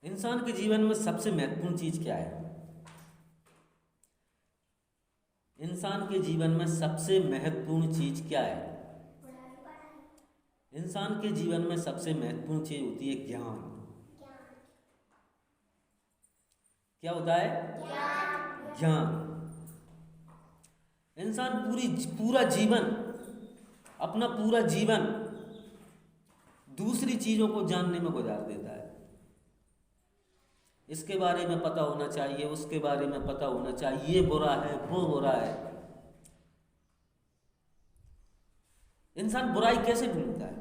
इंसान के जीवन में सबसे महत्वपूर्ण चीज क्या है? इंसान के जीवन में सबसे महत्वपूर्ण चीज क्या है? इंसान के जीवन में सबसे महत्वपूर्ण चीज होती है ज्ञान। क्या होता है? ज्ञान। इंसान पूरा जीवन, अपना पूरा जीवन दूसरी चीजों को जानने में गुजार देता है। इसके बारे में पता होना चाहिए, उसके बारे में पता होना चाहिए, ये बुरा है, वो बुरा है। इंसान बुराई कैसे ढूंढता है?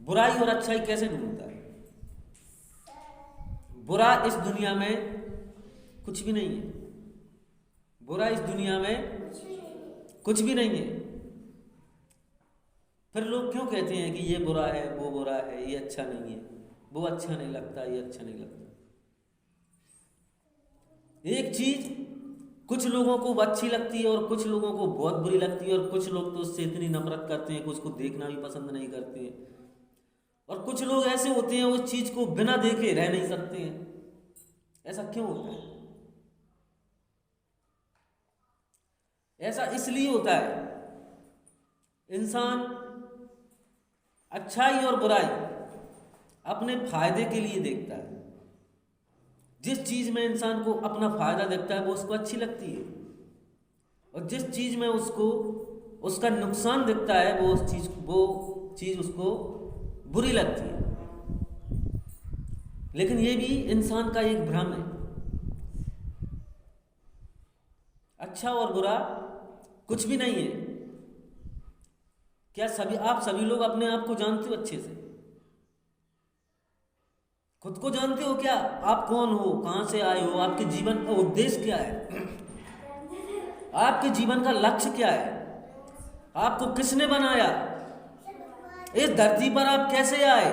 बुराई और अच्छाई कैसे ढूंढता है? बुरा इस दुनिया में कुछ भी नहीं है। बुरा इस दुनिया में कुछ भी नहीं है। फिर लोग क्यों कहते हैं कि ये बुरा है, वो बुरा है, ये अच्छा नहीं है, वो अच्छा नहीं लगता, ये अच्छा नहीं लगता। एक चीज कुछ लोगों को अच्छी लगती है और कुछ लोगों को बहुत बुरी लगती है, और कुछ लोग तो उससे इतनी नफरत करते हैं कि उसको देखना भी पसंद नहीं करते हैं, और कुछ लोग ऐसे होते हैं उस चीज को बिना देखे रह नहीं सकते हैं। ऐसा क्यों होता है? ऐसा इसलिए होता है, इंसान अच्छाई और बुराई अपने फायदे के लिए देखता है। जिस चीज में इंसान को अपना फायदा दिखता है वो उसको अच्छी लगती है, और जिस चीज में उसको उसका नुकसान दिखता है वो चीज उसको बुरी लगती है। लेकिन ये भी इंसान का एक भ्रम है। अच्छा और बुरा कुछ भी नहीं है। क्या आप सभी लोग अपने आप को जानते हो अच्छे से? खुद को जानते हो क्या? आप कौन हो, कहां से आए हो, आपके जीवन का उद्देश्य क्या है, आपके जीवन का लक्ष्य क्या है, आपको किसने बनाया, इस धरती पर आप कैसे आए,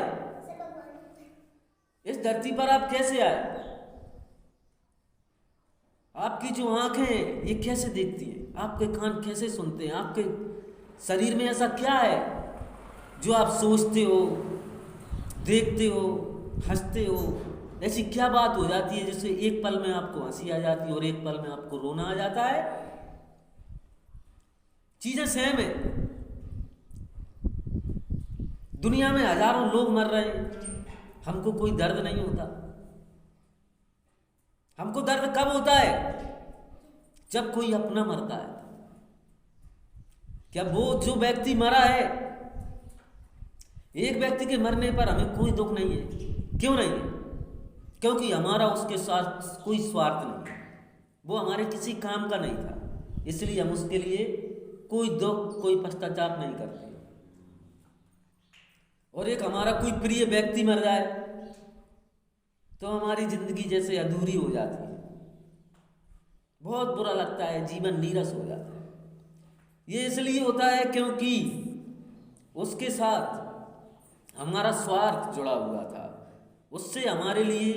इस धरती पर आप कैसे आए, आपकी जो आंखें ये कैसे देखती हैं, आपके कान कैसे सुनते हैं, आपके शरीर में ऐसा क्या है जो आप सोचते हो, देखते हो, हंसते हो। ऐसी क्या बात हो जाती है जिससे एक पल में आपको हंसी आ जाती है और एक पल में आपको रोना आ जाता है? चीजें सेम है। दुनिया में हजारों लोग मर रहे हैं, हमको कोई दर्द नहीं होता। हमको दर्द कब होता है? जब कोई अपना मरता है। क्या वो जो व्यक्ति मरा है, एक व्यक्ति के मरने पर हमें कोई दुख नहीं है? क्यों नहीं है? क्योंकि हमारा उसके साथ कोई स्वार्थ नहीं, वो हमारे किसी काम का नहीं था, इसलिए हम उसके लिए कोई दुख, कोई पश्चाताप नहीं करते। और एक हमारा कोई प्रिय व्यक्ति मर जाए तो हमारी जिंदगी जैसे अधूरी हो जाती है, बहुत बुरा लगता है, जीवन नीरस हो जाता है। ये इसलिए होता है क्योंकि उसके साथ हमारा स्वार्थ जुड़ा हुआ था, उससे हमारे लिए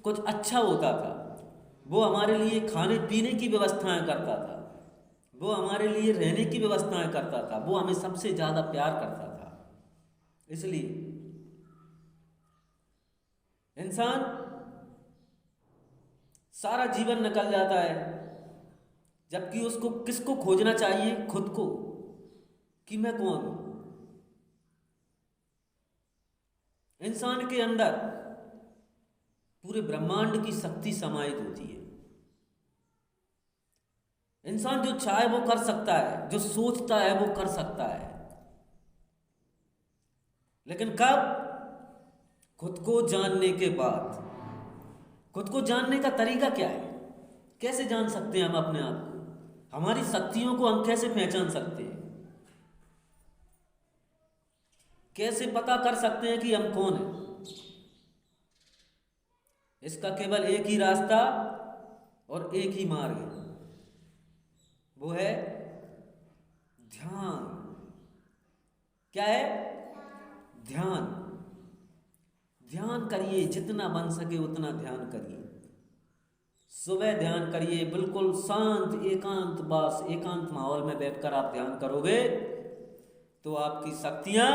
कुछ अच्छा होता था, वो हमारे लिए खाने पीने की व्यवस्थाएं करता था, वो हमारे लिए रहने की व्यवस्थाएं करता था, वो हमें सबसे ज्यादा प्यार करता था। इसलिए इंसान सारा जीवन निकल जाता है, जबकि उसको किसको खोजना चाहिए? खुद को, कि मैं कौन हूं। इंसान के अंदर पूरे ब्रह्मांड की शक्ति समाहित होती है। इंसान जो चाहे वो कर सकता है, जो सोचता है वो कर सकता है, लेकिन कब? खुद को जानने के बाद। खुद को जानने का तरीका क्या है? कैसे जान सकते हैं हम अपने आप को? हमारी शक्तियों को हम कैसे पहचान सकते हैं? कैसे पता कर सकते हैं कि हम कौन हैं? इसका केवल एक ही रास्ता और एक ही मार्ग है, वो है ध्यान। क्या है? ध्यान। ध्यान करिए, जितना बन सके उतना ध्यान करिए। सुबह ध्यान करिए, बिल्कुल शांत एकांत माहौल में बैठकर आप ध्यान करोगे तो आपकी शक्तियां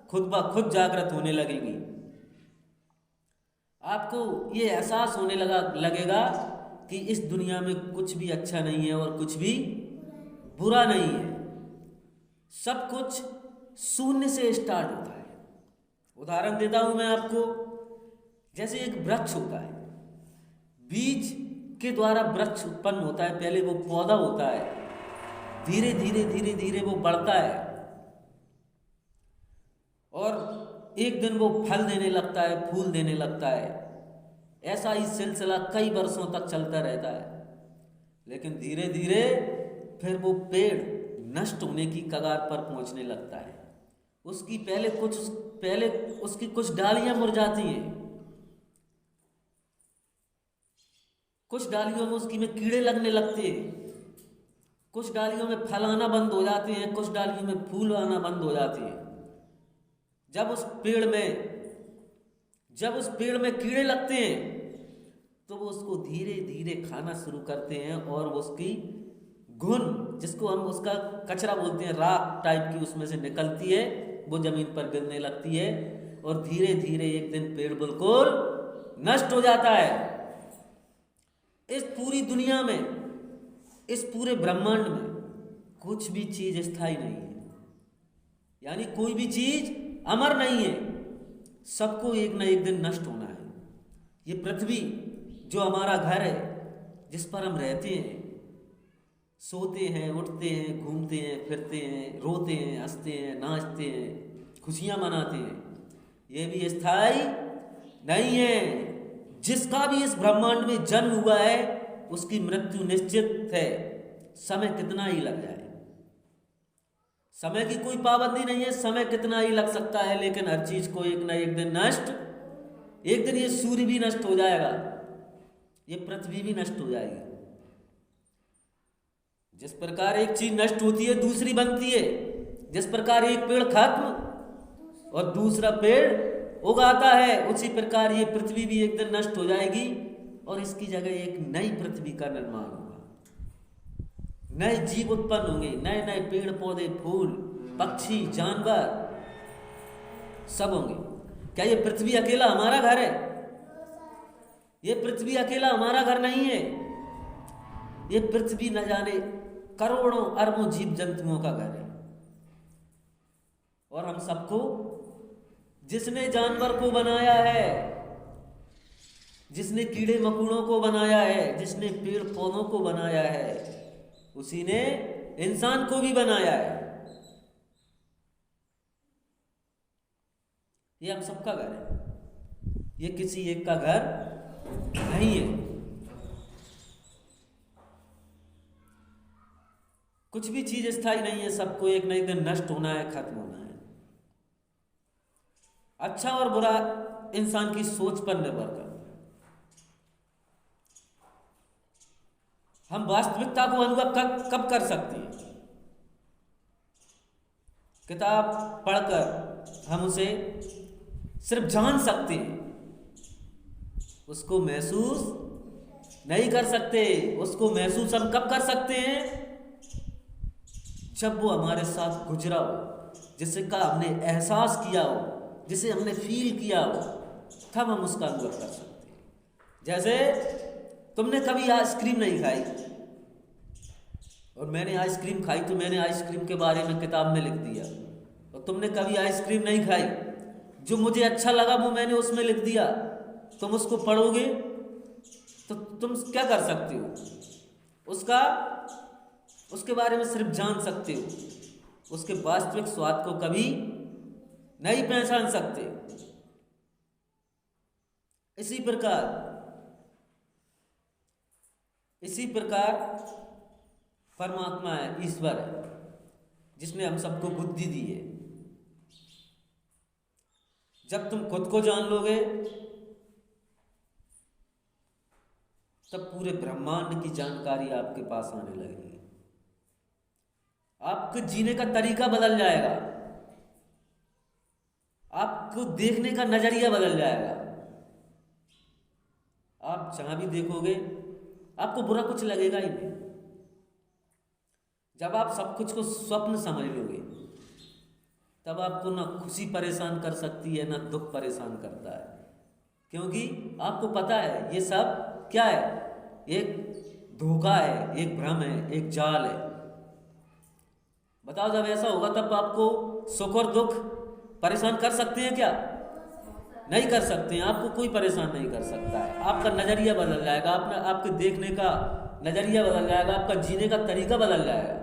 खुद ब खुद जागृत होने लगेंगी। आपको ये एहसास होने लगेगा कि इस दुनिया में कुछ भी अच्छा नहीं है और कुछ भी बुरा नहीं है। सब कुछ शून्य से स्टार्ट होता है। उदाहरण देता हूं मैं आपको, जैसे एक वृक्ष होता है, बीज के द्वारा वृक्ष उत्पन्न होता है। पहले वो पौधा होता है, धीरे धीरे धीरे धीरे वो बढ़ता है और एक दिन वो फल देने लगता है, फूल देने लगता है। ऐसा ही सिलसिला कई वर्षों तक चलता रहता है, लेकिन धीरे धीरे फिर वो पेड़ नष्ट होने की कगार पर पहुंचने लगता है। पहले उसकी कुछ डालियां मुरझाती हैं, कुछ डालियों में उसकी में कीड़े लगने लगते हैं, कुछ डालियों में फल आना बंद हो जाते हैं, कुछ डालियों में फूल आना बंद हो जाते हैं। जब उस पेड़ में कीड़े लगते हैं तो वो उसको धीरे धीरे खाना शुरू करते हैं और वो उसकी घुन, जिसको हम उसका कचरा बोलते हैं, राख टाइप की उसमें से निकलती है, वो जमीन पर गिरने लगती है और धीरे धीरे एक दिन पेड़ बिल्कुल नष्ट हो जाता है। इस पूरी दुनिया में, इस पूरे ब्रह्मांड में कुछ भी चीज स्थायी नहीं है, यानी कोई भी चीज अमर नहीं है। सबको एक न एक दिन नष्ट होना है। ये पृथ्वी जो हमारा घर है, जिस पर हम रहते हैं, सोते हैं, उठते हैं, घूमते हैं, फिरते हैं, रोते हैं, हंसते हैं, नाचते हैं, खुशियां मनाते हैं, ये भी स्थायी नहीं है। जिसका भी इस ब्रह्मांड में जन्म हुआ है उसकी मृत्यु निश्चित है, समय कितना ही लग जाए। समय की कोई पाबंदी नहीं है, समय कितना ही लग सकता है, लेकिन हर चीज को एक न एक दिन नष्ट, एक दिन ये सूर्य भी नष्ट हो जाएगा, ये पृथ्वी भी नष्ट हो जाएगी। जिस प्रकार एक चीज नष्ट होती है दूसरी बनती है, जिस प्रकार एक पेड़ खत्म और दूसरा पेड़ उगाता है, उसी प्रकार ये पृथ्वी भी एक दिन नष्ट हो जाएगी और इसकी जगह एक नई पृथ्वी का निर्माण होगा। नए जीव उत्पन्न होंगे, नए नए पेड़ पौधे, फूल, पक्षी, जानवर सब होंगे। क्या ये पृथ्वी अकेला हमारा घर है? ये पृथ्वी अकेला हमारा घर नहीं है। ये पृथ्वी न जाने करोड़ों अरबों जीव जंतुओं का घर है। और हम सबको, जिसने जानवर को बनाया है, जिसने कीड़े मकोड़ों को बनाया है, जिसने पेड़ पौधों को बनाया है, उसी ने इंसान को भी बनाया है। ये हम सबका घर है, ये किसी एक का घर नहीं है। कुछ भी चीज स्थायी नहीं है, सबको एक न एक दिन नष्ट होना है, खत्म होना है। अच्छा और बुरा इंसान की सोच पर निर्भर करता है। हम वास्तविकता को अनुभव कब कर सकते हैं? किताब पढ़कर हम उसे सिर्फ जान सकते हैं, उसको महसूस नहीं कर सकते। उसको महसूस हम कब कर सकते हैं? जब वो हमारे साथ गुजरा हो, जिसका हमने एहसास किया हो, जिसे हमने फील किया हो, तब हम उसका अनुभव कर सकते हैं। जैसे तुमने कभी आइसक्रीम नहीं खाई और मैंने आइसक्रीम खाई, तो मैंने आइसक्रीम के बारे में किताब में लिख दिया। और तुमने कभी आइसक्रीम नहीं खाई, जो मुझे अच्छा लगा वो मैंने उसमें लिख दिया। तुम उसको पढ़ोगे तो तुम क्या कर सकते हो? उसके बारे में सिर्फ जान सकते हो, उसके वास्तविक स्वाद को कभी नहीं पहचान सकते। इसी प्रकार परमात्मा है, ईश्वर है, जिसने हम सबको बुद्धि दी है। जब तुम खुद को जान लोगे तब पूरे ब्रह्मांड की जानकारी आपके पास आने लगेगी। आपके जीने का तरीका बदल जाएगा, आपको देखने का नजरिया बदल जाएगा। आप जहां भी देखोगे आपको बुरा कुछ लगेगा ही नहीं। जब आप सब कुछ को स्वप्न समझ लोगे तब आपको ना खुशी परेशान कर सकती है, ना दुख परेशान करता है, क्योंकि आपको पता है ये सब क्या है, एक धोखा है, एक भ्रम है, एक जाल है। बताओ, जब ऐसा होगा तब आपको सुख और दुख परेशान कर सकते हैं क्या? नहीं कर सकते हैं। आपको कोई परेशान नहीं कर सकता है। आपका नजरिया बदल जाएगा, आपके देखने का नजरिया बदल जाएगा, आपका जीने का तरीका बदल जाएगा।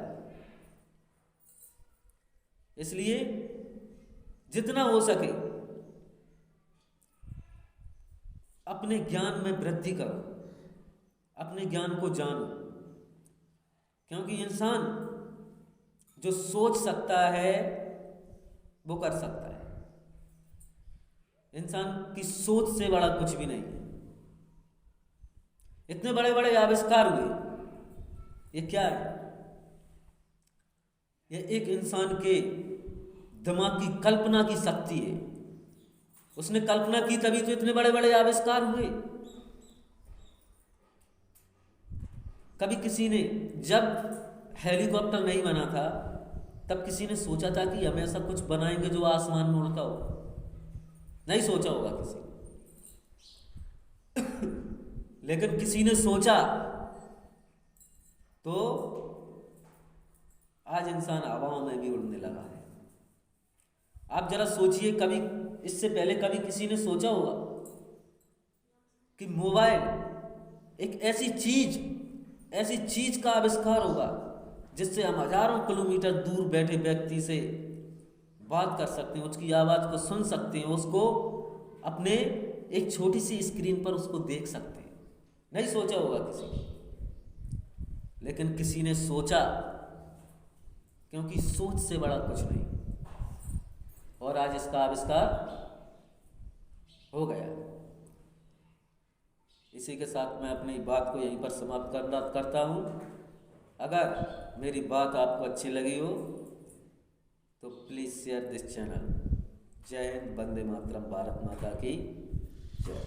इसलिए जितना हो सके अपने ज्ञान में वृद्धि करो, अपने ज्ञान को जानो, क्योंकि इंसान जो सोच सकता है वो कर सकता है। इंसान की सोच से बड़ा कुछ भी नहीं है। इतने बड़े बड़े आविष्कार हुए, ये क्या है? ये एक इंसान के दिमाग की कल्पना की शक्ति है। उसने कल्पना की तभी तो इतने बड़े बड़े आविष्कार हुए। कभी किसी ने, जब हेलीकॉप्टर नहीं बना था तब किसी ने सोचा था कि हम ऐसा कुछ बनाएंगे जो आसमान में उड़ता हो? नहीं सोचा होगा किसी लेकिन किसी ने सोचा तो आज इंसान हवाओं में भी उड़ने लगा है। आप जरा सोचिए, कभी इससे पहले कभी किसी ने सोचा होगा कि मोबाइल एक ऐसी चीज का आविष्कार होगा जिससे हम हजारों किलोमीटर दूर बैठे व्यक्ति से बात कर सकते हैं, उसकी आवाज को सुन सकते हैं, उसको अपने एक छोटी सी स्क्रीन पर उसको देख सकते हैं। नहीं सोचा होगा किसी ने, लेकिन किसी ने सोचा, क्योंकि सोच से बड़ा कुछ नहीं। और आज इसका आविष्कार हो गया। इसी के साथ मैं अपनी बात को यहीं पर समाप्त करता हूँ। अगर मेरी बात आपको अच्छी लगी हो तो प्लीज़ शेयर दिस चैनल। जय हिंद, वंदे मातरम, भारत माता की जय।